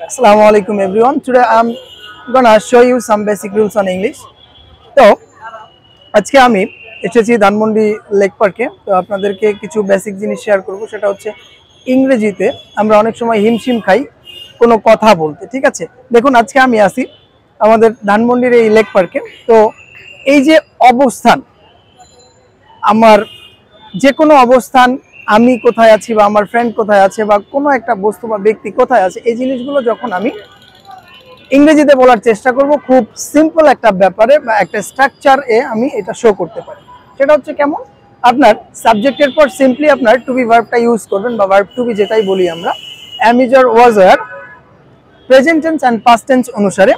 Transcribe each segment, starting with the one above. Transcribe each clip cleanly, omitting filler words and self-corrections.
Assalamualaikum everyone. Today I'm gonna show you some basic rules on English. তো আজকে আমি এসেছি ধানমন্ডি লেক পার্কে। তো আপনাদেরকে কিছু বেসিক জিনিস শেয়ার করব, সেটা হচ্ছে ইংরেজিতে আমরা অনেক সময় হিমশিম খাই কোনো কথা বলতে, ঠিক আছে? দেখুন, আজকে আমি আছি আমাদের ধানমন্ডির এই লেক পার্কে। তো এই যে অবস্থান, আমার যে কোনো অবস্থান, আমি কোথায় আছি বা আমার ফ্রেন্ড কোথায় আছে বা কোনো একটা বস্তু বা ব্যক্তি কোথায় আছে, এই জিনিসগুলো যখন আমি ইংরেজিতে বলার চেষ্টা করব, খুব সিম্পল একটা ব্যাপারে বা একটা স্ট্রাকচার এ আমি এটা শো করতে পারি। সেটা হচ্ছে কেমন, আপনার সাবজেক্টের পর সিম্পলি আপনার টু বি ভার্বটা ইউজ করবেন বা ভার্ব টু বি যেটাই বলি আমরা, am is or was were, present tense and past tense অনুসারে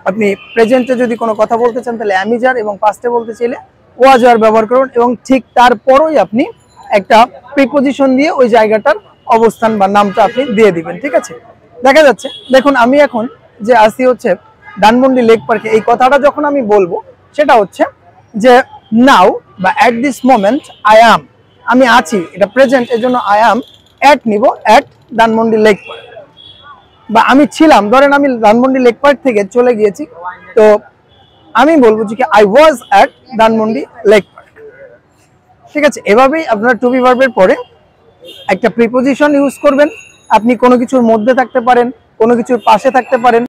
আপনি প্রেজেন্টে যদি কোনো কথা বলতে চান তাহলে am is or, এবং পাস্টে বলতে চাইলে was were ব্যবহার করুন, এবং ঠিক তারপরই আপনি একটা প্রিপোজিশন দিয়ে ওই জায়গাটার অবস্থান বা নামটা আপনি দিয়ে দিবেন, ঠিক আছে? দেখা যাচ্ছে, দেখুন আমি এখন যে আসি হচ্ছে ধানমন্ডি লেক পার্কে, এই কথাটা যখন আমি বলবো সেটা হচ্ছে যে নাও বা at this moment I am, আমি আছি, এটা প্রেজেন্ট, এর জন্য আই অ্যাম অ্যাট নিব অ্যাট ধানমন্ডি লেক পার্ক। বা আমি ছিলাম, ধরেন আমি ধানমন্ডি লেক পার্ক থেকে চলে গিয়েছি, তো আমি বলবো যে I was at Dhanmondi lake park, ঠিক আছে? এভাবেই আপনারা টু বি ভার্বের পরে একটা প্রিপোজিশন ইউজ করবেন। আপনি কোনো কিছুর মধ্যে থাকতে পারেন, কোনো কিছুর পাশে থাকতে পারেন।